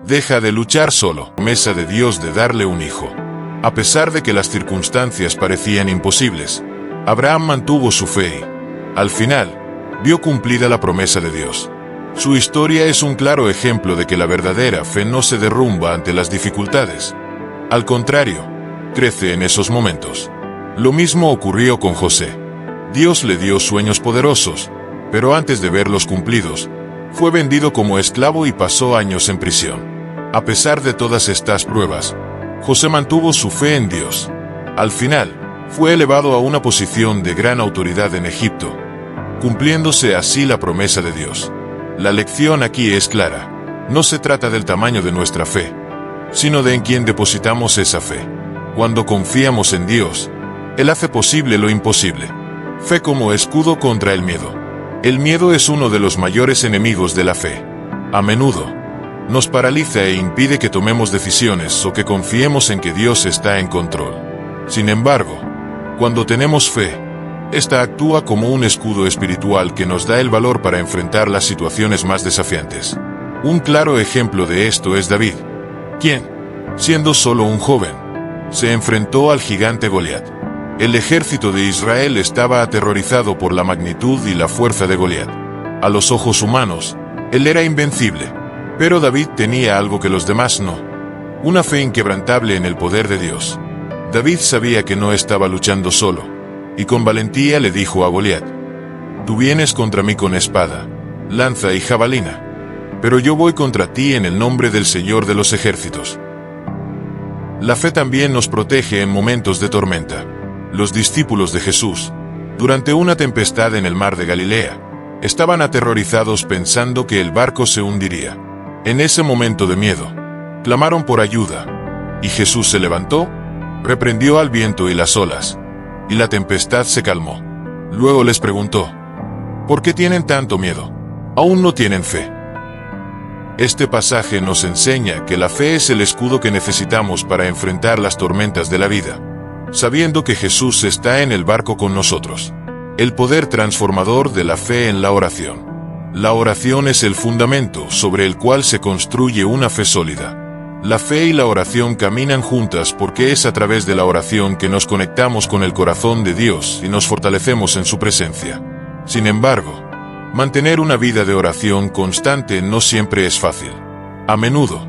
Deja de luchar solo. Promesa de Dios de darle un hijo. A pesar de que las circunstancias parecían imposibles, Abraham mantuvo su fe y, al final, vio cumplida la promesa de Dios. Su historia es un claro ejemplo de que la verdadera fe no se derrumba ante las dificultades. Al contrario, crece en esos momentos. Lo mismo ocurrió con José. Dios le dio sueños poderosos, pero antes de verlos cumplidos, fue vendido como esclavo y pasó años en prisión. A pesar de todas estas pruebas, José mantuvo su fe en Dios. Al final, fue elevado a una posición de gran autoridad en Egipto, cumpliéndose así la promesa de Dios. La lección aquí es clara. No se trata del tamaño de nuestra fe, sino de en quien depositamos esa fe. Cuando confiamos en Dios, Él hace posible lo imposible. Fe como escudo contra el miedo. El miedo es uno de los mayores enemigos de la fe. A menudo, nos paraliza e impide que tomemos decisiones o que confiemos en que Dios está en control. Sin embargo, cuando tenemos fe, esta actúa como un escudo espiritual que nos da el valor para enfrentar las situaciones más desafiantes. Un claro ejemplo de esto es David, quien, siendo solo un joven, se enfrentó al gigante Goliat. El ejército de Israel estaba aterrorizado por la magnitud y la fuerza de Goliat. A los ojos humanos, él era invencible, pero David tenía algo que los demás no: una fe inquebrantable en el poder de Dios. David sabía que no estaba luchando solo, y con valentía le dijo a Goliat: «Tú vienes contra mí con espada, lanza y jabalina, pero yo voy contra ti en el nombre del Señor de los ejércitos». La fe también nos protege en momentos de tormenta. Los discípulos de Jesús, durante una tempestad en el mar de Galilea, estaban aterrorizados pensando que el barco se hundiría. En ese momento de miedo, clamaron por ayuda, y Jesús se levantó, reprendió al viento y las olas, y la tempestad se calmó. Luego les preguntó: ¿por qué tienen tanto miedo? ¿Aún no tienen fe? Este pasaje nos enseña que la fe es el escudo que necesitamos para enfrentar las tormentas de la vida, sabiendo que Jesús está en el barco con nosotros. El poder transformador de la fe en la oración. La oración es el fundamento sobre el cual se construye una fe sólida. La fe y la oración caminan juntas porque es a través de la oración que nos conectamos con el corazón de Dios y nos fortalecemos en su presencia. Sin embargo, mantener una vida de oración constante no siempre es fácil. A menudo,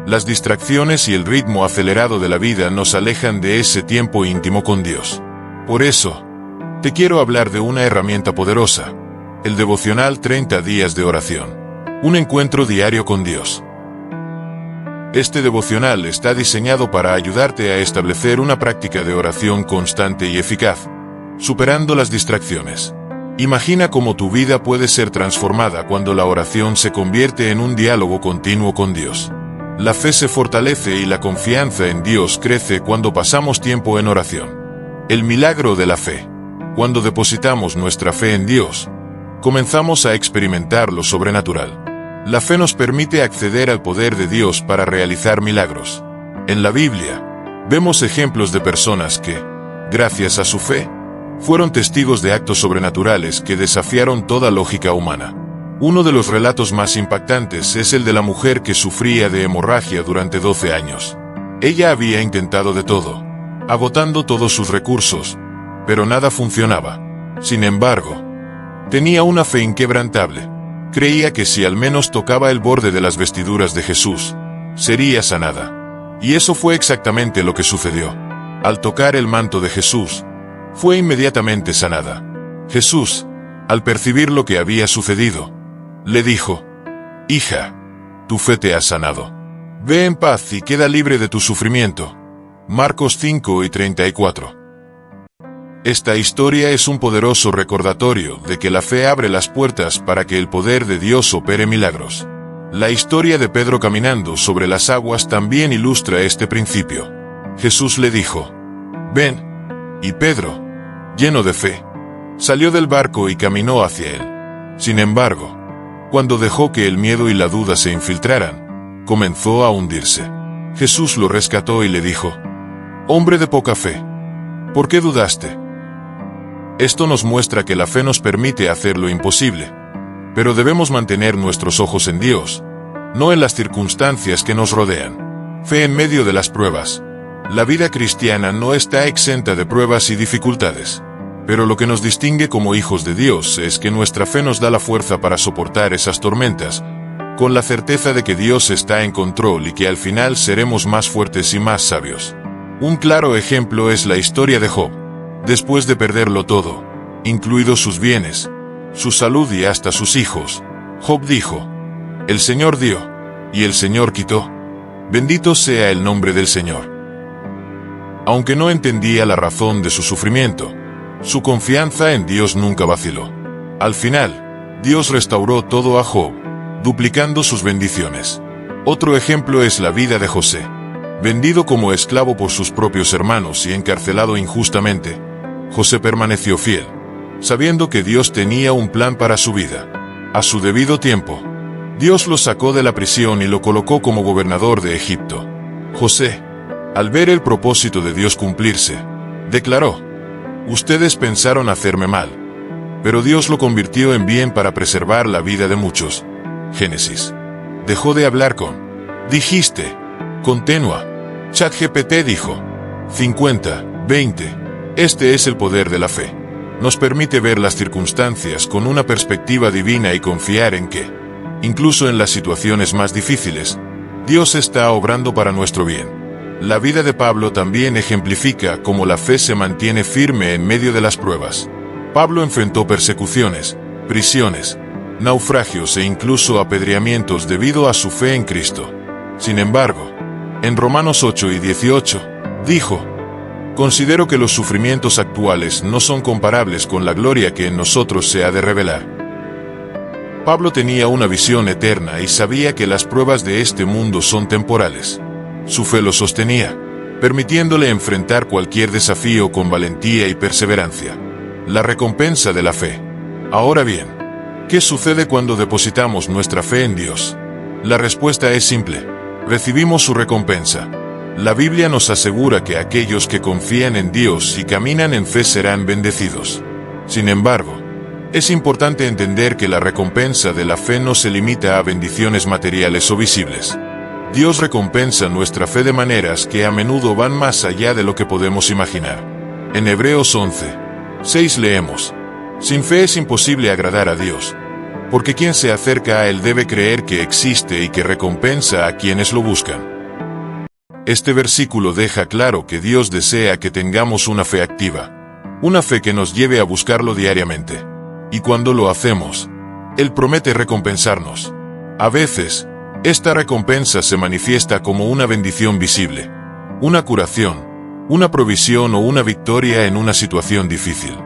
las distracciones y el ritmo acelerado de la vida nos alejan de ese tiempo íntimo con Dios. Por eso, te quiero hablar de una herramienta poderosa: el devocional 30 días de oración. Un encuentro diario con Dios. Este devocional está diseñado para ayudarte a establecer una práctica de oración constante y eficaz, superando las distracciones. Imagina cómo tu vida puede ser transformada cuando la oración se convierte en un diálogo continuo con Dios. La fe se fortalece y la confianza en Dios crece cuando pasamos tiempo en oración. El milagro de la fe. Cuando depositamos nuestra fe en Dios, comenzamos a experimentar lo sobrenatural. La fe nos permite acceder al poder de Dios para realizar milagros. En la Biblia, vemos ejemplos de personas que, gracias a su fe, fueron testigos de actos sobrenaturales que desafiaron toda lógica humana. Uno de los relatos más impactantes es el de la mujer que sufría de hemorragia durante 12 años. Ella había intentado de todo, agotando todos sus recursos, pero nada funcionaba. Sin embargo, tenía una fe inquebrantable. Creía que si al menos tocaba el borde de las vestiduras de Jesús, sería sanada. Y eso fue exactamente lo que sucedió. Al tocar el manto de Jesús, fue inmediatamente sanada. Jesús, al percibir lo que había sucedido, le dijo: «Hija, tu fe te ha sanado. Ve en paz y queda libre de tu sufrimiento». Marcos 5:34. Esta historia es un poderoso recordatorio de que la fe abre las puertas para que el poder de Dios opere milagros. La historia de Pedro caminando sobre las aguas también ilustra este principio. Jesús le dijo: «Ven», y Pedro, lleno de fe, salió del barco y caminó hacia él. Sin embargo, cuando dejó que el miedo y la duda se infiltraran, comenzó a hundirse. Jesús lo rescató y le dijo: «Hombre de poca fe, ¿por qué dudaste?». Esto nos muestra que la fe nos permite hacer lo imposible, pero debemos mantener nuestros ojos en Dios, no en las circunstancias que nos rodean. Fe en medio de las pruebas. La vida cristiana no está exenta de pruebas y dificultades. Pero lo que nos distingue como hijos de Dios es que nuestra fe nos da la fuerza para soportar esas tormentas, con la certeza de que Dios está en control y que al final seremos más fuertes y más sabios. Un claro ejemplo es la historia de Job. Después de perderlo todo, incluidos sus bienes, su salud y hasta sus hijos, Job dijo: "El Señor dio, y el Señor quitó. Bendito sea el nombre del Señor". Aunque no entendía la razón de su sufrimiento, su confianza en Dios nunca vaciló. Al final, Dios restauró todo a Job, duplicando sus bendiciones. Otro ejemplo es la vida de José. Vendido como esclavo por sus propios hermanos y encarcelado injustamente, José permaneció fiel, sabiendo que Dios tenía un plan para su vida. A su debido tiempo, Dios lo sacó de la prisión y lo colocó como gobernador de Egipto. José, al ver el propósito de Dios cumplirse, declaró: "Ustedes pensaron hacerme mal, pero Dios lo convirtió en bien para preservar la vida de muchos". Génesis. Dejó de hablar con "dijiste". Continúa. ChatGPT dijo 50-20. Este es el poder de la fe. Nos permite ver las circunstancias con una perspectiva divina y confiar en que, incluso en las situaciones más difíciles, Dios está obrando para nuestro bien. La vida de Pablo también ejemplifica cómo la fe se mantiene firme en medio de las pruebas. Pablo enfrentó persecuciones, prisiones, naufragios e incluso apedreamientos debido a su fe en Cristo. Sin embargo, en Romanos 8:18, dijo: "Considero que los sufrimientos actuales no son comparables con la gloria que en nosotros se ha de revelar". Pablo tenía una visión eterna y sabía que las pruebas de este mundo son temporales. Su fe lo sostenía, permitiéndole enfrentar cualquier desafío con valentía y perseverancia. La recompensa de la fe. Ahora bien, ¿qué sucede cuando depositamos nuestra fe en Dios? La respuesta es simple: recibimos su recompensa. La Biblia nos asegura que aquellos que confían en Dios y caminan en fe serán bendecidos. Sin embargo, es importante entender que la recompensa de la fe no se limita a bendiciones materiales o visibles. Dios recompensa nuestra fe de maneras que a menudo van más allá de lo que podemos imaginar. En Hebreos 11:6 leemos: "Sin fe es imposible agradar a Dios, porque quien se acerca a Él debe creer que existe y que recompensa a quienes lo buscan". Este versículo deja claro que Dios desea que tengamos una fe activa, una fe que nos lleve a buscarlo diariamente. Y cuando lo hacemos, Él promete recompensarnos. A veces, esta recompensa se manifiesta como una bendición visible, una curación, una provisión o una victoria en una situación difícil.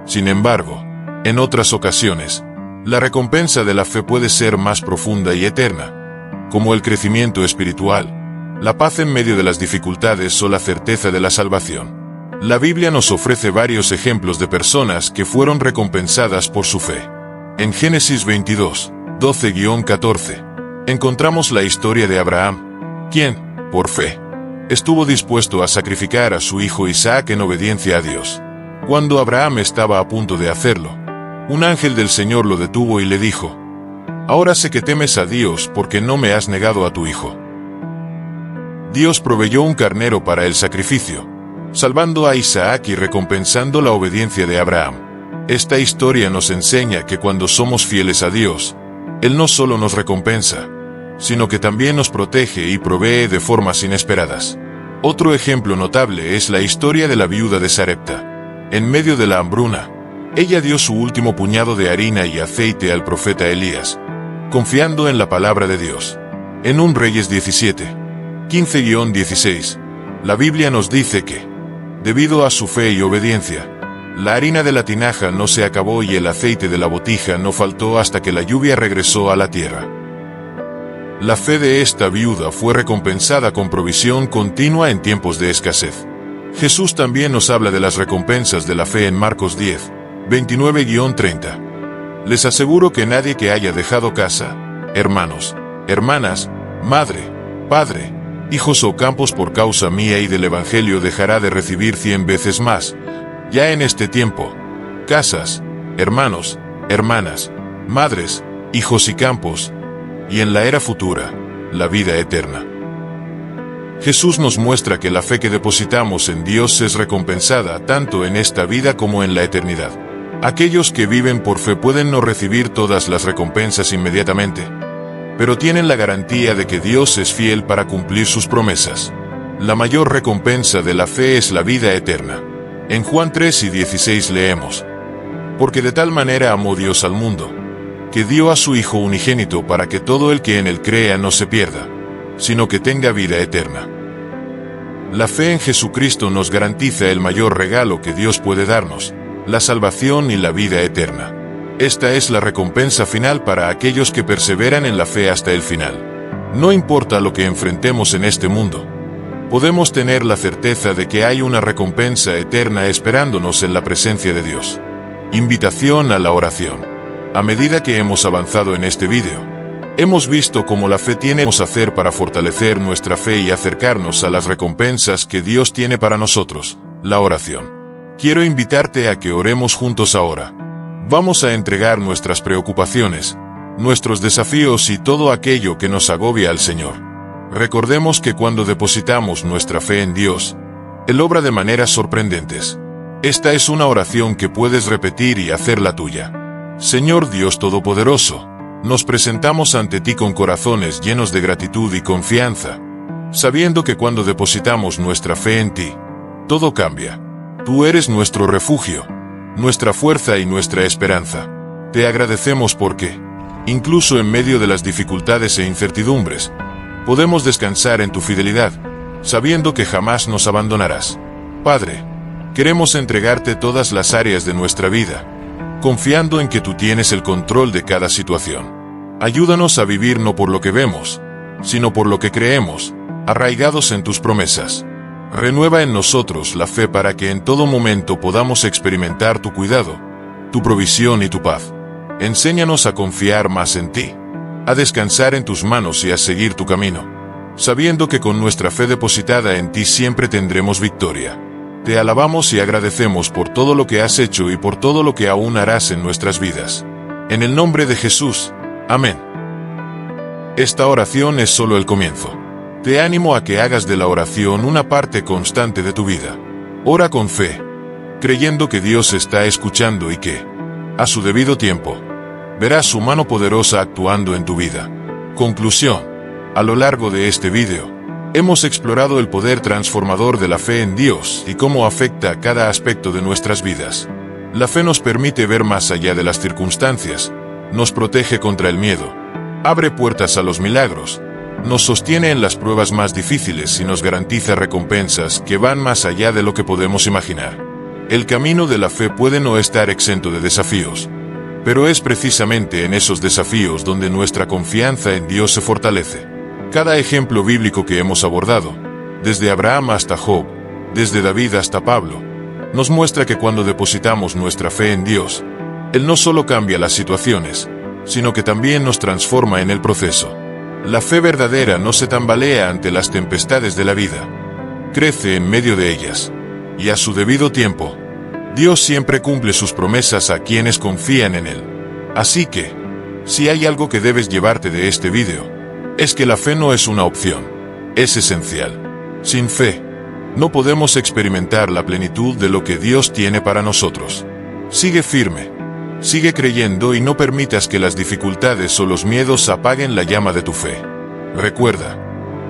Sin embargo, en otras ocasiones, la recompensa de la fe puede ser más profunda y eterna, como el crecimiento espiritual, la paz en medio de las dificultades o la certeza de la salvación. La Biblia nos ofrece varios ejemplos de personas que fueron recompensadas por su fe. En Génesis 22:12-14, encontramos la historia de Abraham, quien, por fe, estuvo dispuesto a sacrificar a su hijo Isaac en obediencia a Dios. Cuando Abraham estaba a punto de hacerlo, un ángel del Señor lo detuvo y le dijo: "Ahora sé que temes a Dios porque no me has negado a tu hijo". Dios proveyó un carnero para el sacrificio, salvando a Isaac y recompensando la obediencia de Abraham. Esta historia nos enseña que cuando somos fieles a Dios, Él no solo nos recompensa, sino que también nos protege y provee de formas inesperadas. Otro ejemplo notable es la historia de la viuda de Sarepta. En medio de la hambruna, ella dio su último puñado de harina y aceite al profeta Elías, confiando en la palabra de Dios. En 1 Reyes 17:15-16, la Biblia nos dice que, debido a su fe y obediencia, la harina de la tinaja no se acabó y el aceite de la botija no faltó hasta que la lluvia regresó a la tierra. La fe de esta viuda fue recompensada con provisión continua en tiempos de escasez. Jesús también nos habla de las recompensas de la fe en Marcos 10:29-30. Les aseguro que nadie que haya dejado casa, hermanos, hermanas, madre, padre, hijos o campos por causa mía y del Evangelio dejará de recibir 100 veces más, ya en este tiempo, casas, hermanos, hermanas, madres, hijos y campos, y en la era futura, la vida eterna. Jesús nos muestra que la fe que depositamos en Dios es recompensada tanto en esta vida como en la eternidad. Aquellos que viven por fe pueden no recibir todas las recompensas inmediatamente, pero tienen la garantía de que Dios es fiel para cumplir sus promesas. La mayor recompensa de la fe es la vida eterna. En Juan 3:16 leemos: Porque de tal manera amó Dios al mundo, que dio a su Hijo unigénito para que todo el que en él crea no se pierda, sino que tenga vida eterna. La fe en Jesucristo nos garantiza el mayor regalo que Dios puede darnos, la salvación y la vida eterna. Esta es la recompensa final para aquellos que perseveran en la fe hasta el final. No importa lo que enfrentemos en este mundo, podemos tener la certeza de que hay una recompensa eterna esperándonos en la presencia de Dios. Invitación a la oración. A medida que hemos avanzado en este vídeo, hemos visto cómo la fe tiene que hacer para fortalecer nuestra fe y acercarnos a las recompensas que Dios tiene para nosotros, la oración. Quiero invitarte a que oremos juntos ahora. Vamos a entregar nuestras preocupaciones, nuestros desafíos y todo aquello que nos agobia al Señor. Recordemos que cuando depositamos nuestra fe en Dios, Él obra de maneras sorprendentes. Esta es una oración que puedes repetir y hacerla tuya. Señor Dios Todopoderoso, nos presentamos ante ti con corazones llenos de gratitud y confianza, sabiendo que cuando depositamos nuestra fe en ti, todo cambia. Tú eres nuestro refugio, nuestra fuerza y nuestra esperanza. Te agradecemos porque, incluso en medio de las dificultades e incertidumbres, podemos descansar en tu fidelidad, sabiendo que jamás nos abandonarás. Padre, queremos entregarte todas las áreas de nuestra vida, confiando en que tú tienes el control de cada situación. Ayúdanos a vivir no por lo que vemos, sino por lo que creemos, arraigados en tus promesas. Renueva en nosotros la fe para que en todo momento podamos experimentar tu cuidado, tu provisión y tu paz. Enséñanos a confiar más en ti, a descansar en tus manos y a seguir tu camino, sabiendo que con nuestra fe depositada en ti siempre tendremos victoria. Te alabamos y agradecemos por todo lo que has hecho y por todo lo que aún harás en nuestras vidas. En el nombre de Jesús, amén. Esta oración es solo el comienzo. Te animo a que hagas de la oración una parte constante de tu vida. Ora con fe, creyendo que Dios está escuchando y que, a su debido tiempo, verás su mano poderosa actuando en tu vida. Conclusión. A lo largo de este vídeo, hemos explorado el poder transformador de la fe en Dios y cómo afecta a cada aspecto de nuestras vidas. La fe nos permite ver más allá de las circunstancias, nos protege contra el miedo, abre puertas a los milagros, nos sostiene en las pruebas más difíciles y nos garantiza recompensas que van más allá de lo que podemos imaginar. El camino de la fe puede no estar exento de desafíos, pero es precisamente en esos desafíos donde nuestra confianza en Dios se fortalece. Cada ejemplo bíblico que hemos abordado, desde Abraham hasta Job, desde David hasta Pablo, nos muestra que cuando depositamos nuestra fe en Dios, Él no solo cambia las situaciones, sino que también nos transforma en el proceso. La fe verdadera no se tambalea ante las tempestades de la vida, crece en medio de ellas, y a su debido tiempo, Dios siempre cumple sus promesas a quienes confían en Él. Así que, si hay algo que debes llevarte de este vídeo, es que la fe no es una opción, es esencial. Sin fe, no podemos experimentar la plenitud de lo que Dios tiene para nosotros. Sigue firme, sigue creyendo y no permitas que las dificultades o los miedos apaguen la llama de tu fe. Recuerda,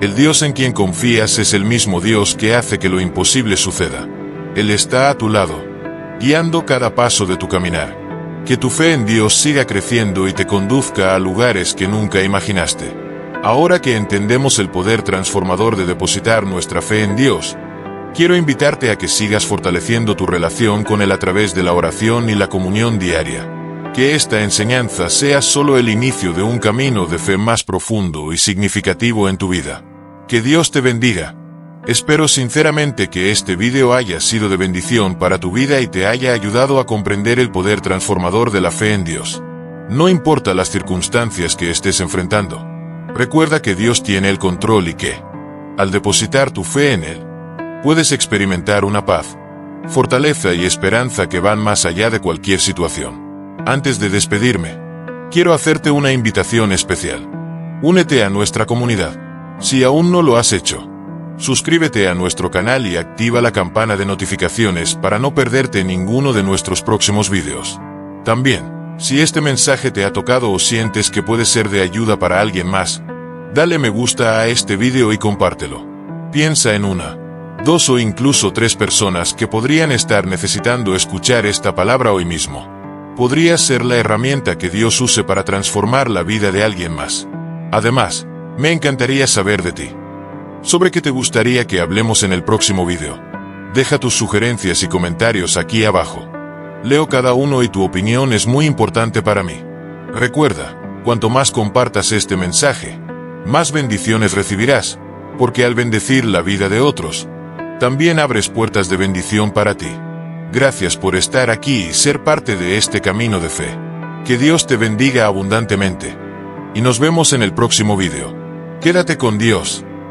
el Dios en quien confías es el mismo Dios que hace que lo imposible suceda. Él está a tu lado, guiando cada paso de tu caminar. Que tu fe en Dios siga creciendo y te conduzca a lugares que nunca imaginaste. Ahora que entendemos el poder transformador de depositar nuestra fe en Dios, quiero invitarte a que sigas fortaleciendo tu relación con Él a través de la oración y la comunión diaria. Que esta enseñanza sea solo el inicio de un camino de fe más profundo y significativo en tu vida. Que Dios te bendiga. Espero sinceramente que este vídeo haya sido de bendición para tu vida y te haya ayudado a comprender el poder transformador de la fe en Dios. No importa las circunstancias que estés enfrentando, recuerda que Dios tiene el control y que, al depositar tu fe en Él, puedes experimentar una paz, fortaleza y esperanza que van más allá de cualquier situación. Antes de despedirme, quiero hacerte una invitación especial. Únete a nuestra comunidad. Si aún no lo has hecho, suscríbete a nuestro canal y activa la campana de notificaciones para no perderte ninguno de nuestros próximos videos. También, si este mensaje te ha tocado o sientes que puede ser de ayuda para alguien más, dale me gusta a este video y compártelo. Piensa en una, 2 o incluso 3 personas que podrían estar necesitando escuchar esta palabra hoy mismo. Podría ser la herramienta que Dios use para transformar la vida de alguien más. Además, me encantaría saber de ti. ¿Sobre qué te gustaría que hablemos en el próximo video? Deja tus sugerencias y comentarios aquí abajo. Leo cada uno y tu opinión es muy importante para mí. Recuerda, cuanto más compartas este mensaje, más bendiciones recibirás, porque al bendecir la vida de otros, también abres puertas de bendición para ti. Gracias por estar aquí y ser parte de este camino de fe. Que Dios te bendiga abundantemente. Y nos vemos en el próximo video. Quédate con Dios.